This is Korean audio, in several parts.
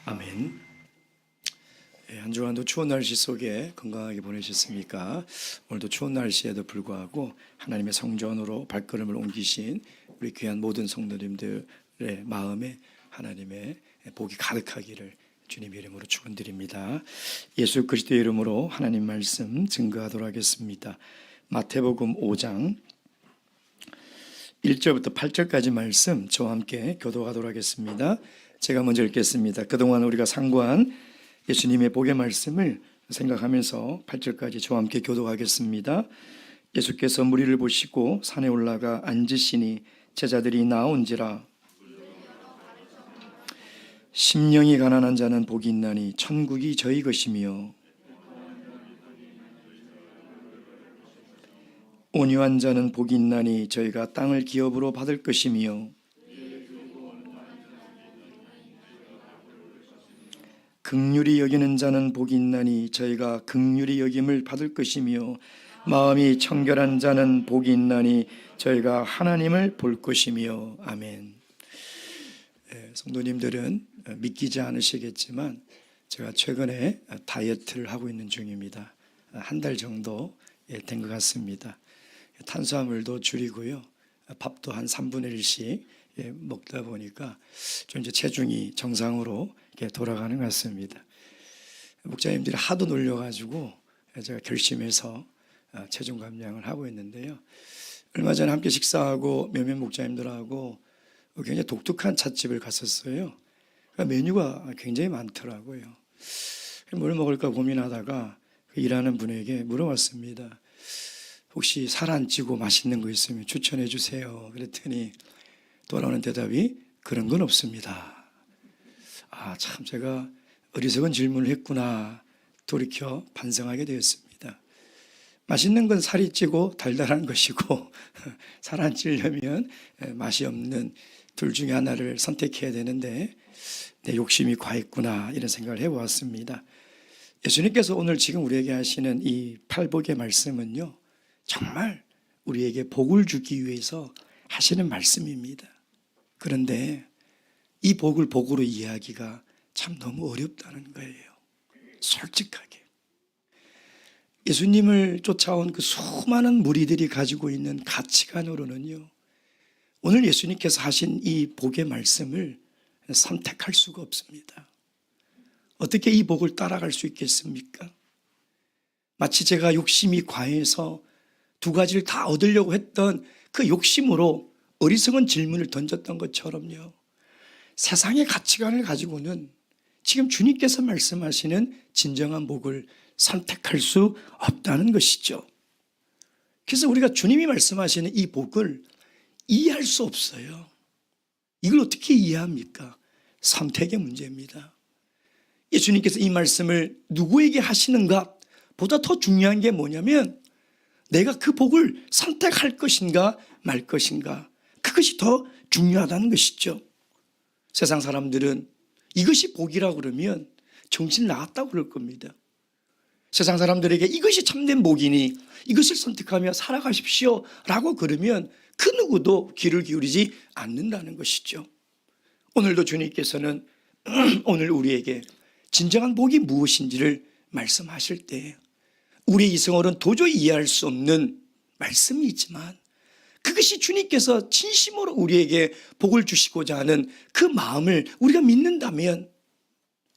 아멘. 한 주간도 추운 날씨 속에 건강하게 보내셨습니까? 오늘도 추운 날씨에도 불구하고 하나님의 성전으로 발걸음을 옮기신 우리 귀한 모든 성도님들의 마음에 하나님의 복이 가득하기를 주님 이름으로 축원드립니다. 예수 그리스도의 이름으로 하나님 말씀 증거하도록 하겠습니다. 마태복음 5장 1절부터 8절까지 말씀 저와 함께 교도하도록 하겠습니다. 제가 먼저 읽겠습니다. 그동안 우리가 상고한 예수님의 복의 말씀을 생각하면서 8절까지 저와 함께 교도하겠습니다. 예수께서 무리를 보시고 산에 올라가 앉으시니 제자들이 나온지라. 심령이 가난한 자는 복이 있나니 천국이 저희 것이며 온유한 자는 복이 있나니 저희가 땅을 기업으로 받을 것이며 긍휼히 여기는 자는 복이 있나니 저희가 긍휼히 여김을 받을 것이며 마음이 청결한 자는 복이 있나니 저희가 하나님을 볼 것이며. 아멘. 성도님들은 믿기지 않으시겠지만 제가 최근에 다이어트를 하고 있는 중입니다. 한 달 정도 된 것 같습니다. 탄수화물도 줄이고요, 밥도 한 3분의 1씩 먹다 보니까 좀 이제 체중이 정상으로 돌아가는 것 같습니다. 목사님들이 하도 놀려가지고 제가 결심해서 체중 감량을 하고 있는데요. 얼마 전에 함께 식사하고 몇몇 목사님들하고 굉장히 독특한 찻집을 갔었어요. 메뉴가 굉장히 많더라고요. 뭘 먹을까 고민하다가 일하는 분에게 물어봤습니다. 혹시 살 안 찌고 맛있는 거 있으면 추천해 주세요. 그랬더니 돌아오는 대답이 그런 건 없습니다. 참 제가 어리석은 질문을 했구나 돌이켜 반성하게 되었습니다. 맛있는 건 살이 찌고 달달한 것이고 살 안 찌려면 맛이 없는 둘 중에 하나를 선택해야 되는데 내 욕심이 과했구나 이런 생각을 해보았습니다. 예수님께서 오늘 지금 우리에게 하시는 이 팔복의 말씀은요, 정말 우리에게 복을 주기 위해서 하시는 말씀입니다. 그런데 이 복을 복으로 이해하기가 참 너무 어렵다는 거예요. 솔직하게 예수님을 쫓아온 그 수많은 무리들이 가지고 있는 가치관으로는요, 오늘 예수님께서 하신 이 복의 말씀을 선택할 수가 없습니다. 어떻게 이 복을 따라갈 수 있겠습니까? 마치 제가 욕심이 과해서 두 가지를 다 얻으려고 했던 그 욕심으로 어리석은 질문을 던졌던 것처럼요, 세상의 가치관을 가지고는 지금 주님께서 말씀하시는 진정한 복을 선택할 수 없다는 것이죠. 그래서 우리가 주님이 말씀하시는 이 복을 이해할 수 없어요. 이걸 어떻게 이해합니까? 선택의 문제입니다. 예수님께서 이 말씀을 누구에게 하시는가 보다 더 중요한 게 뭐냐면 내가 그 복을 선택할 것인가 말 것인가, 그것이 더 중요하다는 것이죠. 세상 사람들은 이것이 복이라고 그러면 정신 나갔다고 그럴 겁니다. 세상 사람들에게 이것이 참된 복이니 이것을 선택하며 살아가십시오 라고 그러면 그 누구도 귀를 기울이지 않는다는 것이죠. 오늘도 주님께서는 오늘 우리에게 진정한 복이 무엇인지를 말씀하실 때 우리의 이성으로는 도저히 이해할 수 없는 말씀이 있지만 그것이 주님께서 진심으로 우리에게 복을 주시고자 하는 그 마음을 우리가 믿는다면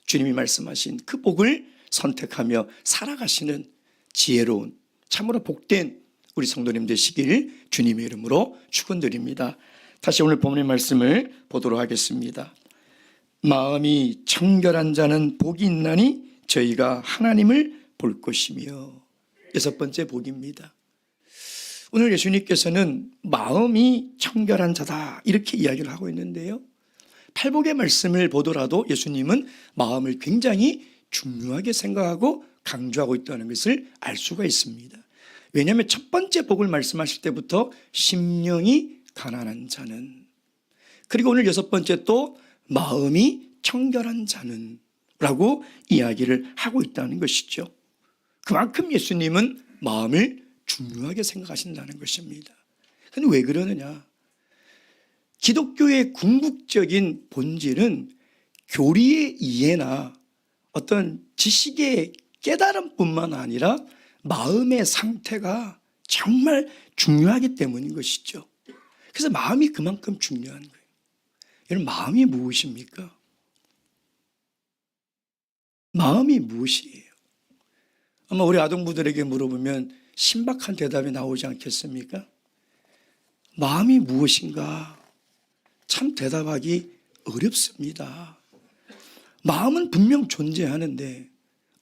주님이 말씀하신 그 복을 선택하며 살아가시는 지혜로운 참으로 복된 우리 성도님 되시길 주님의 이름으로 축원드립니다. 다시 오늘 본문의 말씀을 보도록 하겠습니다. 마음이 청결한 자는 복이 있나니 저희가 하나님을 볼 것이며. 6번째 복입니다. 오늘 예수님께서는 마음이 청결한 자다 이렇게 이야기를 하고 있는데요, 팔복의 말씀을 보더라도 예수님은 마음을 굉장히 중요하게 생각하고 강조하고 있다는 것을 알 수가 있습니다. 왜냐하면 첫 번째 복을 말씀하실 때부터 심령이 가난한 자는, 그리고 오늘 6번째 또 마음이 청결한 자는 라고 이야기를 하고 있다는 것이죠. 그만큼 예수님은 마음을 중요하게 생각하신다는 것입니다. 그런데 왜 그러느냐? 기독교의 궁극적인 본질은 교리의 이해나 어떤 지식의 깨달음뿐만 아니라 마음의 상태가 정말 중요하기 때문인 것이죠. 그래서 마음이 그만큼 중요한 거예요. 여러분, 마음이 무엇입니까? 마음이 무엇이에요? 아마 우리 아동부들에게 물어보면 신박한 대답이 나오지 않겠습니까? 마음이 무엇인가? 참 대답하기 어렵습니다. 마음은 분명 존재하는데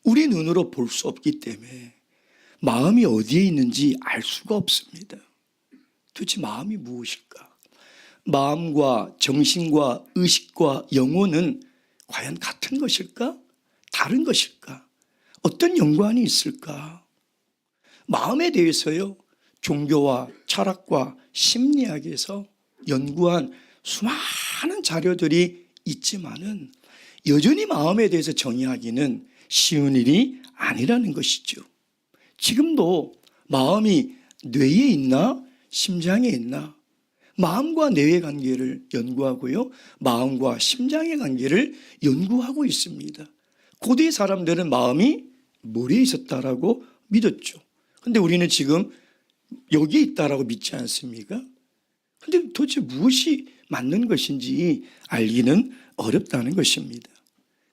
우리 눈으로 볼 수 없기 때문에 마음이 어디에 있는지 알 수가 없습니다. 도대체 마음이 무엇일까? 마음과 정신과 의식과 영혼은 과연 같은 것일까? 다른 것일까? 어떤 연관이 있을까? 마음에 대해서요, 종교와 철학과 심리학에서 연구한 수많은 자료들이 있지만은 여전히 마음에 대해서 정의하기는 쉬운 일이 아니라는 것이죠. 지금도 마음이 뇌에 있나 심장에 있나, 마음과 뇌의 관계를 연구하고요, 마음과 심장의 관계를 연구하고 있습니다. 고대 사람들은 마음이 머리에 있었다라고 믿었죠. 근데 우리는 지금 여기에 있다라고 믿지 않습니까? 근데 도대체 무엇이 맞는 것인지 알기는 어렵다는 것입니다.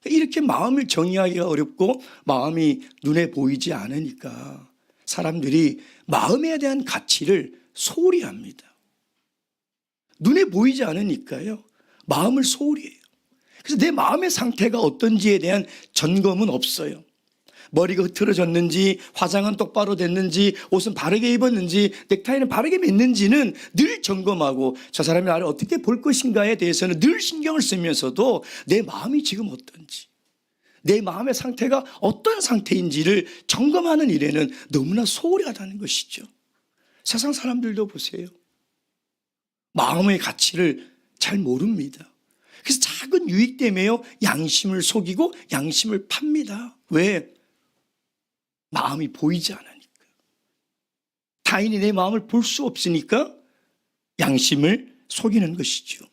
이렇게 마음을 정의하기가 어렵고 마음이 눈에 보이지 않으니까 사람들이 마음에 대한 가치를 소홀히 합니다. 눈에 보이지 않으니까요, 마음을 소홀히 해요. 그래서 내 마음의 상태가 어떤지에 대한 점검은 없어요. 머리가 흐트러졌는지, 화장은 똑바로 됐는지, 옷은 바르게 입었는지, 넥타이는 바르게 맸는지는 늘 점검하고 저 사람이 나를 어떻게 볼 것인가에 대해서는 늘 신경을 쓰면서도 내 마음이 지금 어떤지, 내 마음의 상태가 어떤 상태인지를 점검하는 일에는 너무나 소홀히 하다는 것이죠. 세상 사람들도 보세요. 마음의 가치를 잘 모릅니다. 그래서 작은 유익 때문에요, 양심을 속이고 양심을 팝니다. 왜? 마음이 보이지 않으니까. 타인이 내 마음을 볼 수 없으니까 양심을 속이는 것이죠.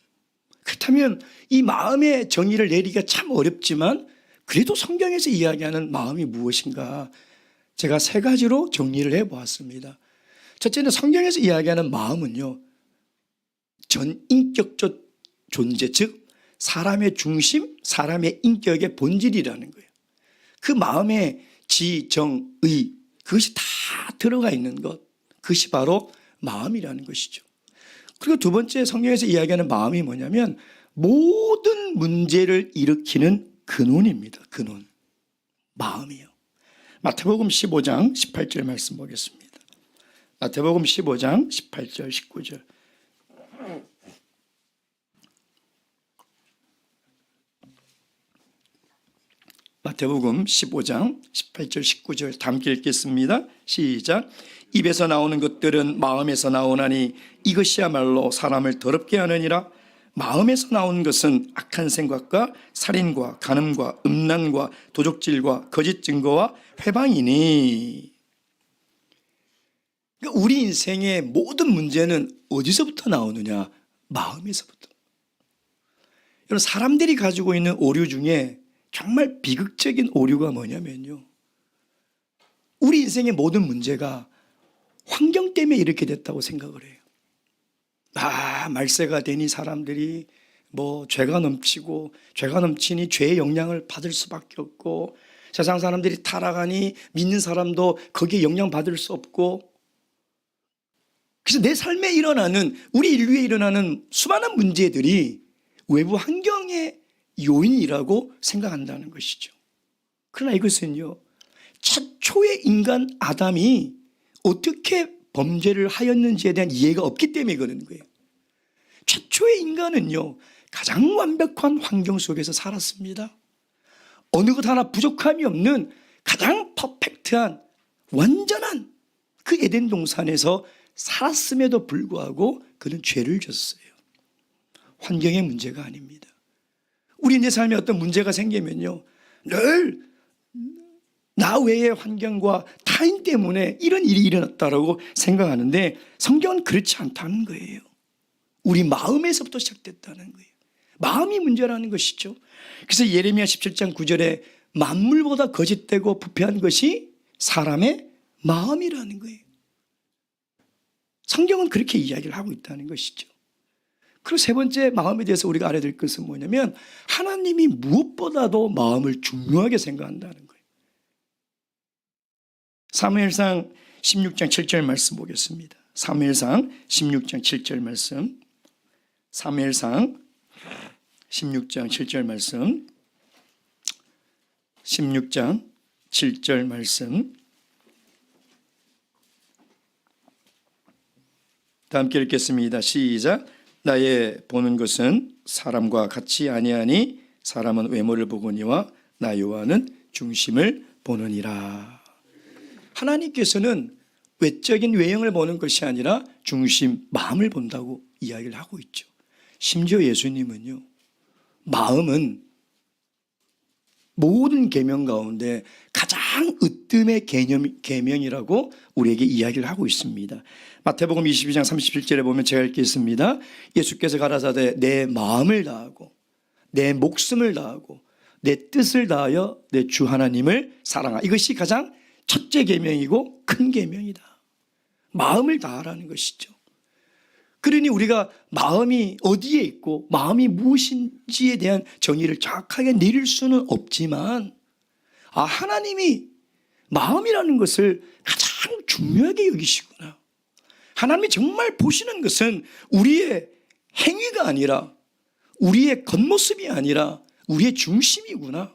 그렇다면 이 마음의 정의를 내리기가 참 어렵지만 그래도 성경에서 이야기하는 마음이 무엇인가, 제가 세 가지로 정리를 해보았습니다. 첫째는 성경에서 이야기하는 마음은요, 전인격적 존재, 즉 사람의 중심, 사람의 인격의 본질이라는 거예요. 그 마음에 지, 정, 의, 그것이 다 들어가 있는 것, 그것이 바로 마음이라는 것이죠. 그리고 두 번째 성경에서 이야기하는 마음이 뭐냐면 모든 문제를 일으키는 근원입니다. 근원, 마음이요. 마태복음 15장 18절 말씀 보겠습니다. 마태복음 15장 18절 19절. 마태복음 15장 18절 19절 다 함께 읽겠습니다. 시작. 입에서 나오는 것들은 마음에서 나오나니 이것이야말로 사람을 더럽게 하느니라. 마음에서 나온 것은 악한 생각과 살인과 간음과 음란과 도적질과 거짓 증거와 회방이니. 그러니까 우리 인생의 모든 문제는 어디서부터 나오느냐? 마음에서부터. 여러분, 사람들이 가지고 있는 오류 중에 정말 비극적인 오류가 뭐냐면요, 우리 인생의 모든 문제가 환경 때문에 이렇게 됐다고 생각을 해요. 말세가 되니 사람들이 죄가 넘치고, 죄가 넘치니 죄의 영향을 받을 수밖에 없고, 세상 사람들이 타락하니 믿는 사람도 거기에 영향받을 수 없고, 그래서 내 삶에 일어나는, 우리 인류에 일어나는 수많은 문제들이 외부 환경의 요인이라고 생각한다는 것이죠. 그러나 이것은요, 최초의 인간 아담이 어떻게 범죄를 하였는지에 대한 이해가 없기 때문에 그러는 거예요. 최초의 인간은요, 가장 완벽한 환경 속에서 살았습니다. 어느 것 하나 부족함이 없는 가장 퍼펙트한, 완전한 그 에덴 동산에서 살았음에도 불구하고 그는 죄를 졌어요. 환경의 문제가 아닙니다. 우리 내 삶에 어떤 문제가 생기면요, 늘 나 외의 환경과 타인 때문에 이런 일이 일어났다고 생각하는데 성경은 그렇지 않다는 거예요. 우리 마음에서부터 시작됐다는 거예요. 마음이 문제라는 것이죠. 그래서 예레미야 17장 9절에 만물보다 거짓되고 부패한 것이 사람의 마음이라는 거예요. 성경은 그렇게 이야기를 하고 있다는 것이죠. 그리고 세 번째 마음에 대해서 우리가 알아야 될 것은 뭐냐면 하나님이 무엇보다도 마음을 중요하게 생각한다는 거예요. 사무엘상 16장 7절 말씀 보겠습니다. 사무엘상 16장 7절 말씀. 사무엘상 16장 7절 말씀. 16장 7절 말씀. 다 함께 읽겠습니다. 시작. 나의 보는 것은 사람과 같이 아니하니 사람은 외모를 보거니와 나 여호와는 중심을 보느니라. 하나님께서는 외적인 외형을 보는 것이 아니라 중심, 마음을 본다고 이야기를 하고 있죠. 심지어 예수님은요, 마음은 모든 계명 가운데 가장 으뜸의 계명이라고 우리에게 이야기를 하고 있습니다. 마태복음 22장 37절에 보면 제가 읽겠습니다. 예수께서 가라사대 내 마음을 다하고 내 목숨을 다하고 내 뜻을 다하여 내 주 하나님을 사랑하. 이것이 가장 첫째 계명이고 큰 계명이다. 마음을 다하라는 것이죠. 그러니 우리가 마음이 어디에 있고 마음이 무엇인지에 대한 정의를 정확하게 내릴 수는 없지만 하나님이 마음이라는 것을 가장 중요하게 여기시구나. 하나님이 정말 보시는 것은 우리의 행위가 아니라 우리의 겉모습이 아니라 우리의 중심이구나.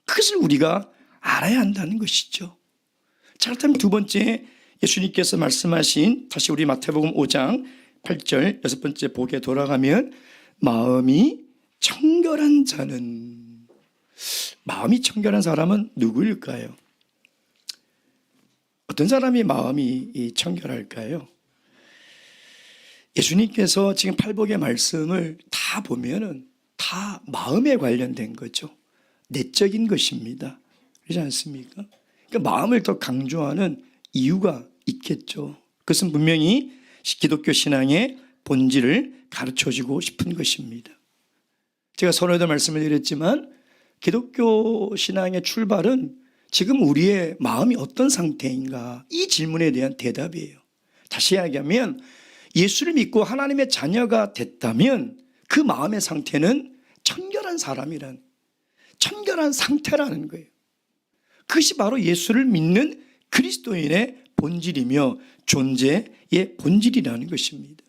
그것을 우리가 알아야 한다는 것이죠. 자, 그렇다면 두 번째 예수님께서 말씀하신 다시 우리 마태복음 5장 8절 여섯 번째 복에 돌아가면 마음이 청결한 자는, 마음이 청결한 사람은 누구일까요? 어떤 사람이 마음이 청결할까요? 예수님께서 지금 팔복의 말씀을 다 보면은 다 마음에 관련된 거죠. 내적인 것입니다. 그렇지 않습니까? 그러니까 마음을 더 강조하는 이유가 있겠죠. 그것은 분명히 기독교 신앙의 본질을 가르쳐주고 싶은 것입니다. 제가 서론에도 말씀을 드렸지만 기독교 신앙의 출발은 지금 우리의 마음이 어떤 상태인가, 이 질문에 대한 대답이에요. 다시 이야기하면 예수를 믿고 하나님의 자녀가 됐다면 그 마음의 상태는 청결한 사람이란, 청결한 상태라는 거예요. 그것이 바로 예수를 믿는 그리스도인의 본질이며 존재의 본질이라는 것입니다.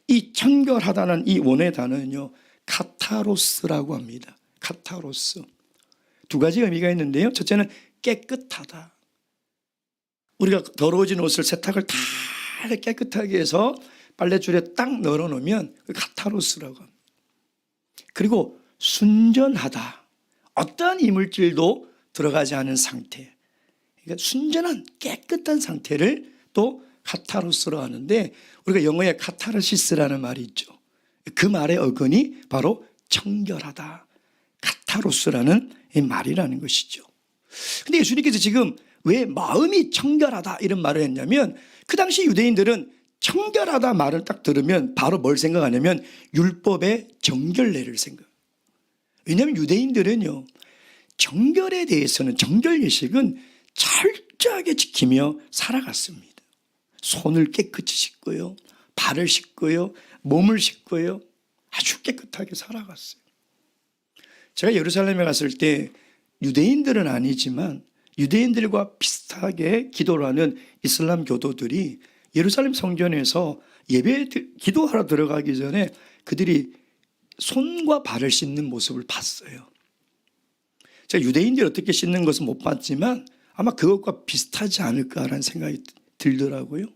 이 청결하다는 이 원어의 단어는요, 카타로스라고 합니다. 카타로스. 두 가지 의미가 있는데요. 첫째는 깨끗하다. 우리가 더러워진 옷을 세탁을 다 깨끗하게 해서 빨래줄에 딱 널어놓으면 카타로스라고 합니다. 그리고 순전하다. 어떠한 이물질도 들어가지 않은 상태. 그러니까 순전한 깨끗한 상태를 또 카타로스로 하는데 우리가 영어에 카타르시스라는 말이 있죠. 그 말의 어근이 바로 청결하다. 카타로스라는 말이라는 것이죠. 근데 예수님께서 지금 왜 마음이 청결하다 이런 말을 했냐면 그 당시 유대인들은 청결하다 말을 딱 들으면 바로 뭘 생각하냐면 율법의 정결례를 생각해요. 왜냐하면 유대인들은요, 정결에 대해서는, 정결 예식은 철저하게 지키며 살아갔습니다. 손을 깨끗이 씻고요, 발을 씻고요, 몸을 씻고요, 아주 깨끗하게 살아갔어요. 제가 예루살렘에 갔을 때 유대인들은 아니지만 유대인들과 비슷하게 기도를 하는 이슬람 교도들이 예루살렘 성전에서 예배 기도하러 들어가기 전에 그들이 손과 발을 씻는 모습을 봤어요. 제가 유대인들이 어떻게 씻는 것은 못 봤지만 아마 그것과 비슷하지 않을까라는 생각이 들더라고요.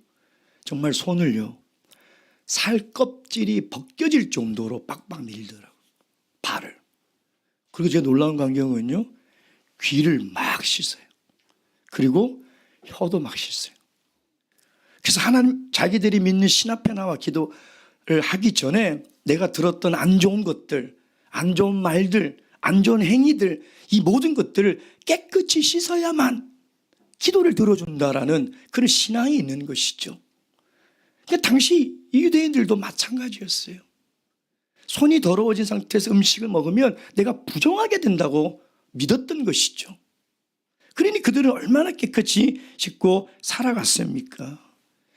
정말 손을요, 살 껍질이 벗겨질 정도로 빡빡 밀더라고요. 발을. 그리고 제가 놀라운 광경은요, 귀를 막 씻어요. 그리고 혀도 막 씻어요. 그래서 하나님, 자기들이 믿는 신 앞에 나와 기도를 하기 전에 내가 들었던 안 좋은 것들, 안 좋은 말들, 안 좋은 행위들, 이 모든 것들을 깨끗이 씻어야만 기도를 들어준다라는 그런 신앙이 있는 것이죠. 그러니까 당시 유대인들도 마찬가지였어요. 손이 더러워진 상태에서 음식을 먹으면 내가 부정하게 된다고 믿었던 것이죠. 그러니 그들은 얼마나 깨끗이 씻고 살아갔습니까?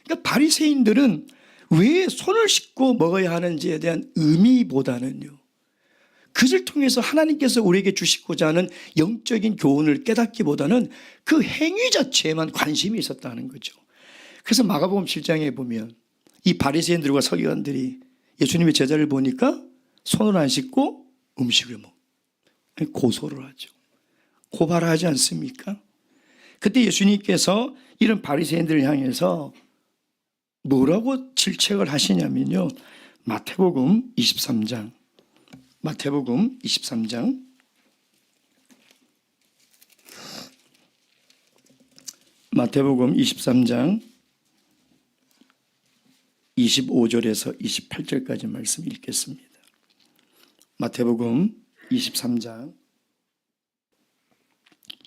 그러니까 바리새인들은 왜 손을 씻고 먹어야 하는지에 대한 의미보다는요, 그것을 통해서 하나님께서 우리에게 주시고자 하는 영적인 교훈을 깨닫기보다는 그 행위 자체에만 관심이 있었다는 거죠. 그래서 마가복음 7장에 보면 이 바리새인들과 서기관들이 예수님의 제자를 보니까 손을 안 씻고 음식을 고소를 하죠. 고발하지 않습니까? 그때 예수님께서 이런 바리새인들을 향해서 뭐라고 질책을 하시냐면요, 마태복음 23장 마태복음 23장 25절에서 28절까지 말씀 읽겠습니다. 마태복음 23장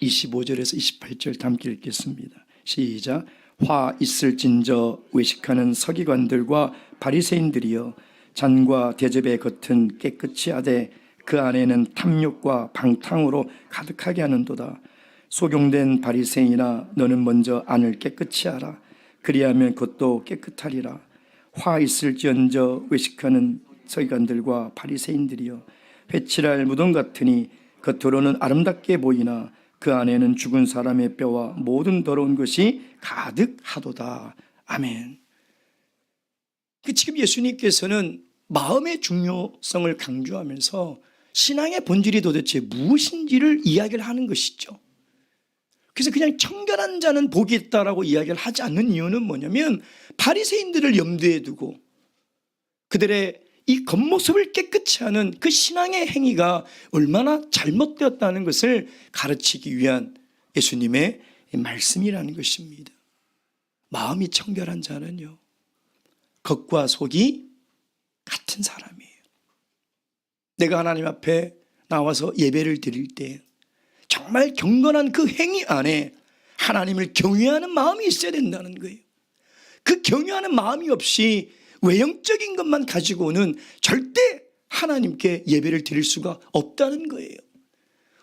25절에서 28절 함께 읽겠습니다. 시작. 화 있을진저 외식하는 서기관들과 바리새인들이여, 잔과 대접의 겉은 깨끗이 하되 그 안에는 탐욕과 방탕으로 가득하게 하는도다. 소경된 바리새인아, 너는 먼저 안을 깨끗이 하라. 그리하면 겉도 깨끗하리라. 화 있을지언저 외식하는 서기관들과 바리새인들이여, 회칠할 무덤 같으니 겉으로는 아름답게 보이나 그 안에는 죽은 사람의 뼈와 모든 더러운 것이 가득하도다. 아멘. 지금 예수님께서는 마음의 중요성을 강조하면서 신앙의 본질이 도대체 무엇인지를 이야기를 하는 것이죠. 그래서 그냥 청결한 자는 복이 있다라고 이야기를 하지 않는 이유는 뭐냐면, 바리새인들을 염두에 두고 그들의 이 겉모습을 깨끗이 하는 그 신앙의 행위가 얼마나 잘못되었다는 것을 가르치기 위한 예수님의 말씀이라는 것입니다. 마음이 청결한 자는요, 겉과 속이 같은 사람이에요. 내가 하나님 앞에 나와서 예배를 드릴 때 정말 경건한 그 행위 안에 하나님을 경외하는 마음이 있어야 된다는 거예요. 그 경외하는 마음이 없이 외형적인 것만 가지고는 절대 하나님께 예배를 드릴 수가 없다는 거예요.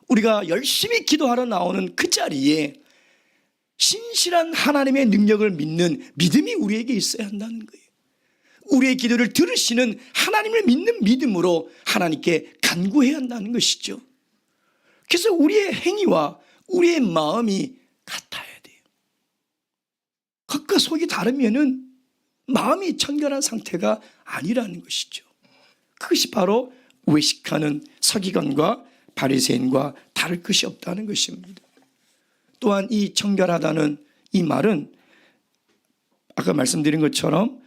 우리가 열심히 기도하러 나오는 그 자리에 신실한 하나님의 능력을 믿는 믿음이 우리에게 있어야 한다는 거예요. 우리의 기도를 들으시는 하나님을 믿는 믿음으로 하나님께 간구해야 한다는 것이죠. 그래서 우리의 행위와 우리의 마음이 같아야 돼요. 겉과 속이 다르면은 마음이 청결한 상태가 아니라는 것이죠. 그것이 바로 외식하는 서기관과 바리새인과 다를 것이 없다는 것입니다. 또한 이 청결하다는 이 말은 아까 말씀드린 것처럼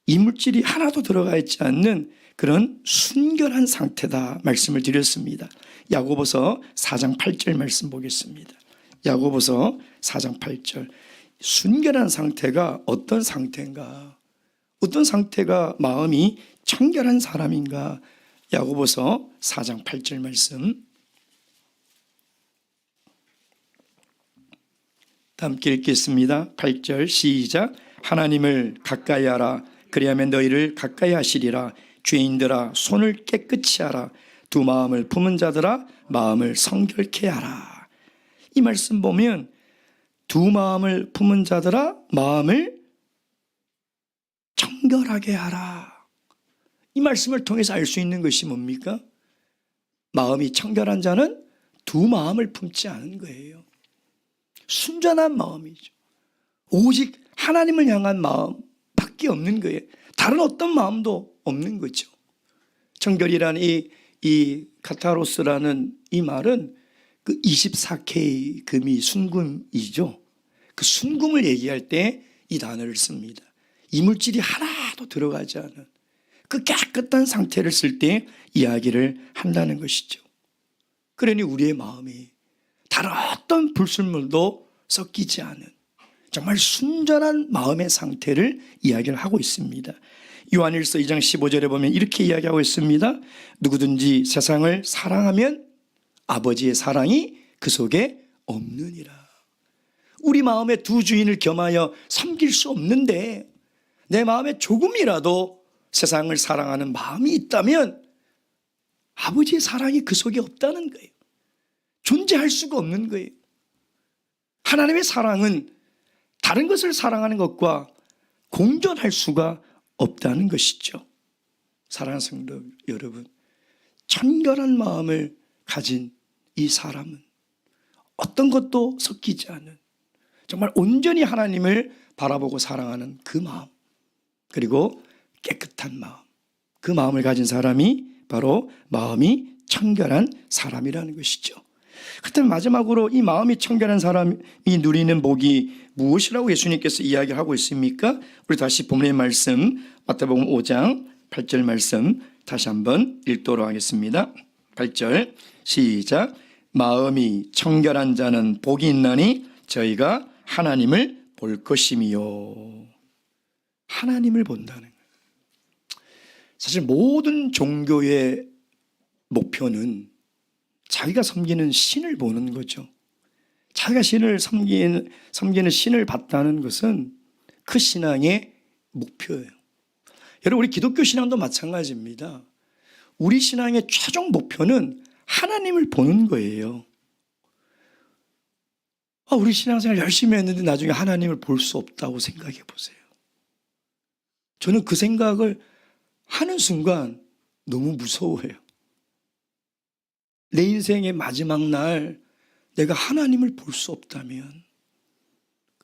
이물질이 하나도 들어가 있지 않는 그런 순결한 상태다 말씀을 드렸습니다. 야고보서 4장 8절 말씀 보겠습니다. 야고보서 4장 8절. 순결한 상태가 어떤 상태인가? 어떤 상태가 마음이 청결한 사람인가? 야고보서 4장 8절 말씀 함께 읽겠습니다. 8절 시작. 하나님을 가까이 하라. 그리하면 너희를 가까이 하시리라. 죄인들아, 손을 깨끗이 하라. 두 마음을 품은 자들아, 마음을 성결케 하라. 이 말씀 보면 두 마음을 품은 자들아, 마음을 청결하게 하라. 이 말씀을 통해서 알 수 있는 것이 뭡니까? 마음이 청결한 자는 두 마음을 품지 않은 거예요. 순전한 마음이죠. 오직 하나님을 향한 마음밖에 없는 거예요. 다른 어떤 마음도 없는 거죠. 청결이라는 이 카타로스라는 이 말은 그 24K 금이 순금이죠. 그 순금을 얘기할 때 이 단어를 씁니다. 이물질이 하나도 들어가지 않은 그 깨끗한 상태를 쓸 때 이야기를 한다는 것이죠. 그러니 우리의 마음이 다른 어떤 불순물도 섞이지 않은 정말 순전한 마음의 상태를 이야기를 하고 있습니다. 요한일서 2장 15절에 보면 이렇게 이야기하고 있습니다. 누구든지 세상을 사랑하면 아버지의 사랑이 그 속에 없느니라. 우리 마음의 두 주인을 겸하여 섬길 수 없는데 내 마음에 조금이라도 세상을 사랑하는 마음이 있다면 아버지의 사랑이 그 속에 없다는 거예요. 존재할 수가 없는 거예요. 하나님의 사랑은 다른 것을 사랑하는 것과 공존할 수가 없다는 것이죠. 사랑하는 성도 여러분, 청결한 마음을 가진 이 사람은 어떤 것도 섞이지 않은 정말 온전히 하나님을 바라보고 사랑하는 그 마음, 그리고 깨끗한 마음, 그 마음을 가진 사람이 바로 마음이 청결한 사람이라는 것이죠. 그렇다면 마지막으로 이 마음이 청결한 사람이 누리는 복이 무엇이라고 예수님께서 이야기하고 있습니까? 우리 다시 본문의 말씀 마태복음 5장 8절 말씀 다시 한번 읽도록 하겠습니다. 8절 시작. 마음이 청결한 자는 복이 있나니 저희가 하나님을 볼 것이미요. 하나님을 본다는 거예요. 사실 모든 종교의 목표는 자기가 섬기는 신을 보는 거죠. 자기가 신을 섬기는 신을 봤다는 것은 그 신앙의 목표예요. 여러분, 우리 기독교 신앙도 마찬가지입니다. 우리 신앙의 최종 목표는 하나님을 보는 거예요. 우리 신앙생활 열심히 했는데 나중에 하나님을 볼 수 없다고 생각해 보세요. 저는 그 생각을 하는 순간 너무 무서워해요. 내 인생의 마지막 날 내가 하나님을 볼 수 없다면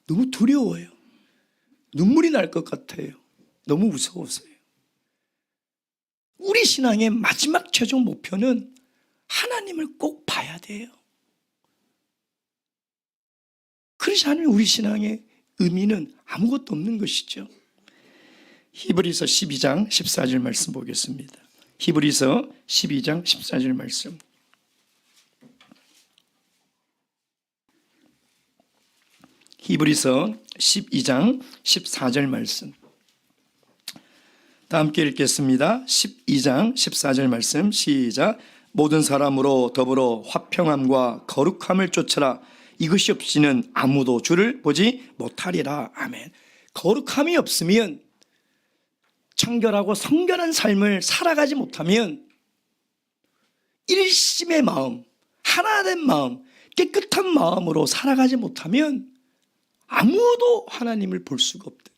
너무 두려워요. 눈물이 날 것 같아요. 너무 무서워서요. 우리 신앙의 마지막 최종 목표는 하나님을 꼭 봐야 돼요. 그렇지 않으면 우리 신앙의 의미는 아무것도 없는 것이죠. 히브리서 12장 14절 말씀 보겠습니다. 히브리서 12장 14절 말씀. 히브리서 12장 14절 말씀. 다 함께 읽겠습니다. 12장 14절 말씀 시작. 모든 사람으로 더불어 화평함과 거룩함을 쫓으라. 이것이 없이는 아무도 주를 보지 못하리라. 아멘. 거룩함이 없으면, 청결하고 성결한 삶을 살아가지 못하면 일심의 마음, 하나된 마음, 깨끗한 마음으로 살아가지 못하면 아무도 하나님을 볼 수가 없다.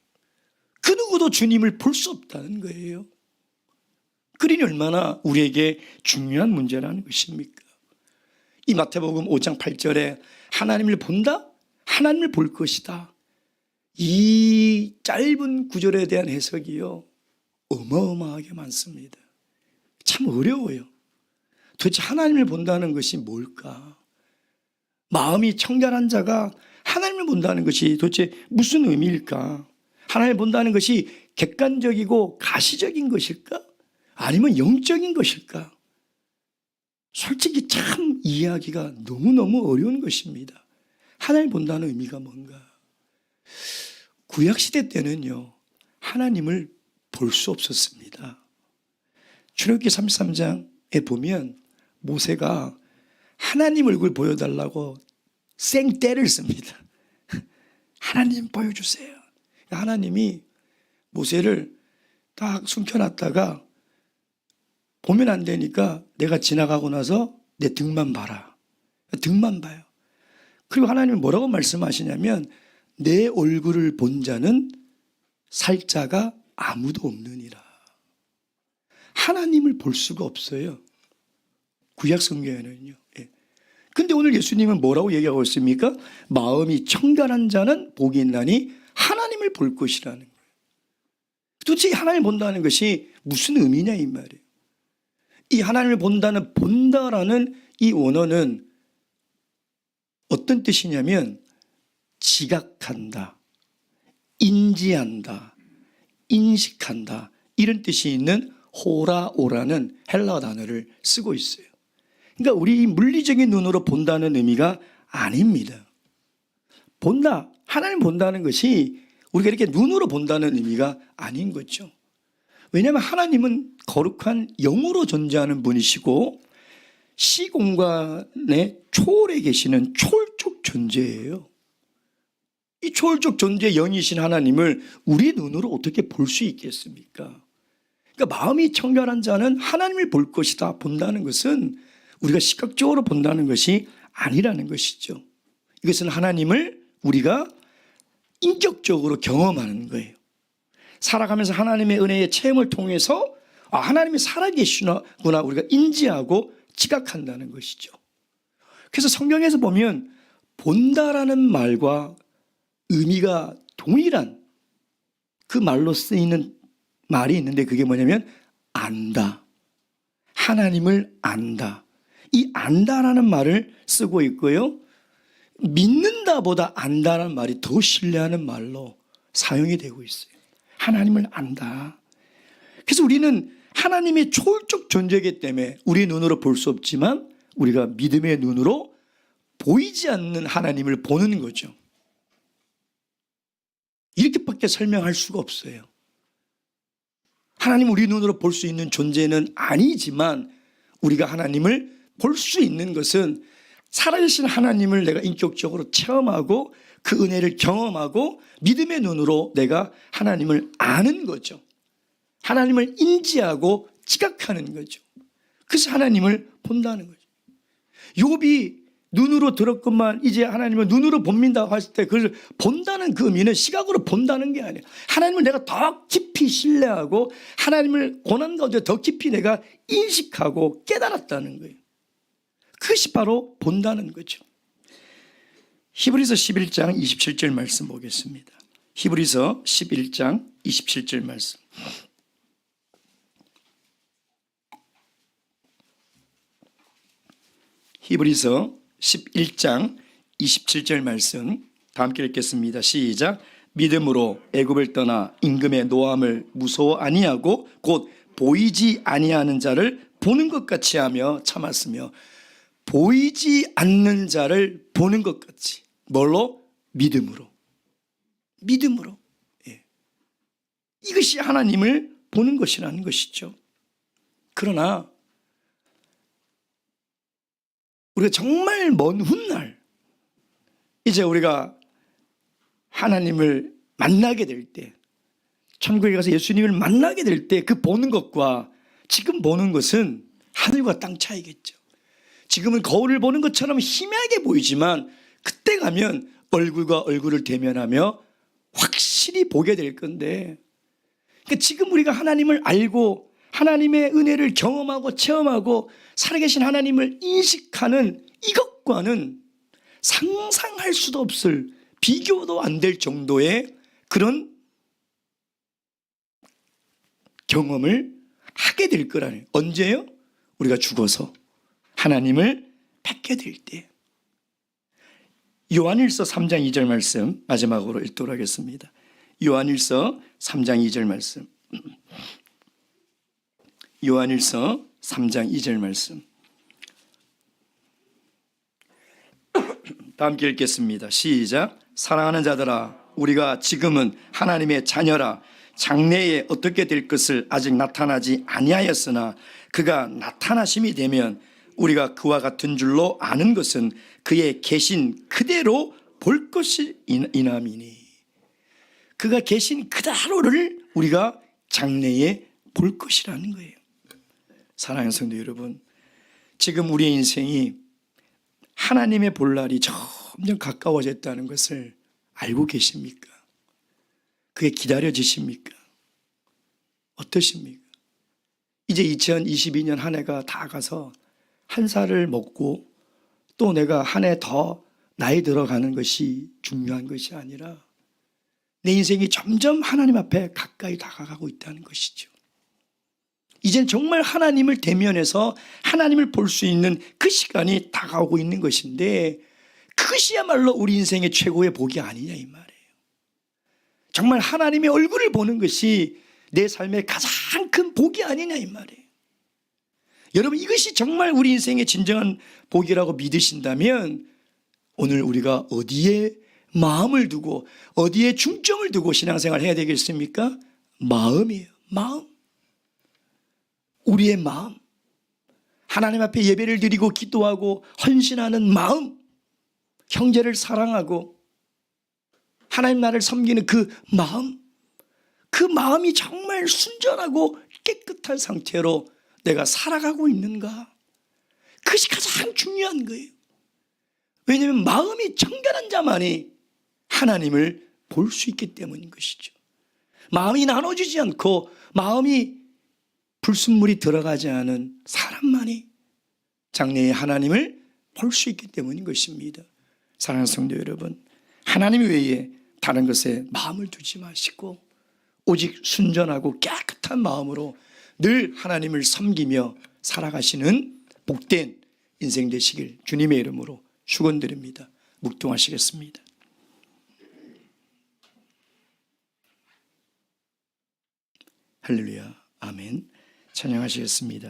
그 누구도 주님을 볼 수 없다는 거예요. 그러니 얼마나 우리에게 중요한 문제라는 것입니까? 이 마태복음 5장 8절에 하나님을 본다? 하나님을 볼 것이다. 이 짧은 구절에 대한 해석이요, 어마어마하게 많습니다. 참 어려워요. 도대체 하나님을 본다는 것이 뭘까? 마음이 청결한 자가 하나님을 본다는 것이 도대체 무슨 의미일까? 하나님을 본다는 것이 객관적이고 가시적인 것일까? 아니면 영적인 것일까? 솔직히 참 이해하기가 너무너무 어려운 것입니다. 하나님을 본다는 의미가 뭔가? 구약시대 때는요, 하나님을 볼 수 없었습니다. 출애굽기 33장에 보면 모세가 하나님 얼굴 보여달라고 생떼를 씁니다. 하나님 보여주세요. 하나님이 모세를 딱 숨겨놨다가 보면 안 되니까 내가 지나가고 나서 내 등만 봐라. 등만 봐요. 그리고 하나님은 뭐라고 말씀하시냐면 내 얼굴을 본 자는 살 자가 아무도 없느니라. 하나님을 볼 수가 없어요. 구약 성경에는요. 근데 오늘 예수님은 뭐라고 얘기하고 있습니까? 마음이 청결한 자는 복이 있나니 하나님을 볼 것이라는 거예요. 도대체 하나님을 본다는 것이 무슨 의미냐 이 말이에요. 이 하나님을 본다라는 이 원어는 어떤 뜻이냐면 지각한다, 인지한다, 인식한다, 이런 뜻이 있는 호라오라는 헬라어 단어를 쓰고 있어요. 그러니까 우리 물리적인 눈으로 본다는 의미가 아닙니다. 본다, 하나님 본다는 것이 우리가 이렇게 눈으로 본다는 의미가 아닌 거죠. 왜냐하면 하나님은 거룩한 영으로 존재하는 분이시고 시공간에 초월해 계시는 초월적 존재예요. 이 초월적 존재 영이신 하나님을 우리 눈으로 어떻게 볼 수 있겠습니까? 그러니까 마음이 청결한 자는 하나님을 볼 것이다 본다는 것은 우리가 시각적으로 본다는 것이 아니라는 것이죠. 이것은 하나님을 우리가 인격적으로 경험하는 거예요. 살아가면서 하나님의 은혜의 체험을 통해서 하나님이 살아계시구나 우리가 인지하고 지각한다는 것이죠. 그래서 성경에서 보면 본다라는 말과 의미가 동일한 그 말로 쓰이는 말이 있는데 그게 뭐냐면 안다. 하나님을 안다. 이 안다라는 말을 쓰고 있고요. 믿는다보다 안다라는 말이 더 신뢰하는 말로 사용이 되고 있어요. 하나님을 안다. 그래서 우리는 하나님의 초월적 존재이기 때문에 우리 눈으로 볼 수 없지만 우리가 믿음의 눈으로 보이지 않는 하나님을 보는 거죠. 이렇게밖에 설명할 수가 없어요. 하나님 우리 눈으로 볼 수 있는 존재는 아니지만 우리가 하나님을 볼 수 있는 것은 살아계신 하나님을 내가 인격적으로 체험하고 그 은혜를 경험하고 믿음의 눈으로 내가 하나님을 아는 거죠. 하나님을 인지하고 지각하는 거죠. 그래서 하나님을 본다는 거죠. 욥이 눈으로 들었건만 이제 하나님을 눈으로 봅니다 했을 때 그걸 본다는 그 의미는 시각으로 본다는 게 아니에요. 하나님을 내가 더 깊이 신뢰하고 하나님을 고난 가운데 더 깊이 내가 인식하고 깨달았다는 거예요. 그것이 바로 본다는 거죠. 히브리서 11장 27절 말씀 보겠습니다. 히브리서 11장 27절 말씀. 히브리서 11장 27절 말씀 다 함께 읽겠습니다. 시작. 믿음으로 애굽을 떠나 임금의 노함을 무서워 아니하고 곧 보이지 아니하는 자를 보는 것 같이 하며 참았으며 보이지 않는 자를 보는 것 같이 뭘로? 믿음으로. 믿음으로. 예. 이것이 하나님을 보는 것이라는 것이죠. 그러나 우리가 정말 먼 훗날 이제 우리가 하나님을 만나게 될 때 천국에 가서 예수님을 만나게 될 때 그 보는 것과 지금 보는 것은 하늘과 땅 차이겠죠. 지금은 거울을 보는 것처럼 희미하게 보이지만 그때 가면 얼굴과 얼굴을 대면하며 확실히 보게 될 건데 그러니까 지금 우리가 하나님을 알고 하나님의 은혜를 경험하고 체험하고 살아계신 하나님을 인식하는 이것과는 상상할 수도 없을 비교도 안 될 정도의 그런 경험을 하게 될 거라는. 언제요? 우리가 죽어서 하나님을 뵙게 될 때. 요한일서 3장 2절 말씀 마지막으로 읽도록 하겠습니다. 요한일서 3장 2절 말씀. 요한일서 3장 2절 말씀. 다 함께 읽겠습니다. 시작. 사랑하는 자들아 우리가 지금은 하나님의 자녀라. 장래에 어떻게 될 것을 아직 나타나지 아니하였으나 그가 나타나심이 되면 우리가 그와 같은 줄로 아는 것은 그의 계신 그대로 볼 것이 이남이니. 그가 계신 그대로를 우리가 장래에 볼 것이라는 거예요. 사랑하는 성도 여러분, 지금 우리의 인생이 하나님의 볼 날이 점점 가까워졌다는 것을 알고 계십니까? 그게 기다려지십니까? 어떠십니까? 이제 2022년 한 해가 다 가서 한 살을 먹고 또 내가 한 해 더 나이 들어가는 것이 중요한 것이 아니라 내 인생이 점점 하나님 앞에 가까이 다가가고 있다는 것이죠. 이젠 정말 하나님을 대면해서 하나님을 볼 수 있는 그 시간이 다가오고 있는 것인데 그것이야말로 우리 인생의 최고의 복이 아니냐 이 말이에요. 정말 하나님의 얼굴을 보는 것이 내 삶의 가장 큰 복이 아니냐 이 말이에요. 여러분 이것이 정말 우리 인생의 진정한 복이라고 믿으신다면 오늘 우리가 어디에 마음을 두고 어디에 중점을 두고 신앙생활 해야 되겠습니까? 마음이에요. 마음. 우리의 마음. 하나님 앞에 예배를 드리고 기도하고 헌신하는 마음. 형제를 사랑하고 하나님 나라를 섬기는 그 마음. 그 마음이 정말 순전하고 깨끗한 상태로 내가 살아가고 있는가? 그것이 가장 중요한 거예요. 왜냐하면 마음이 청결한 자만이 하나님을 볼 수 있기 때문인 것이죠. 마음이 나눠지지 않고 마음이 불순물이 들어가지 않은 사람만이 장래의 하나님을 볼 수 있기 때문인 것입니다. 사랑하는 성도 여러분, 하나님 외에 다른 것에 마음을 두지 마시고 오직 순전하고 깨끗한 마음으로 늘 하나님을 섬기며 살아가시는 복된 인생 되시길 주님의 이름으로 축원드립니다. 묵통하시겠습니다. 할렐루야, 아멘. 찬양하시겠습니다.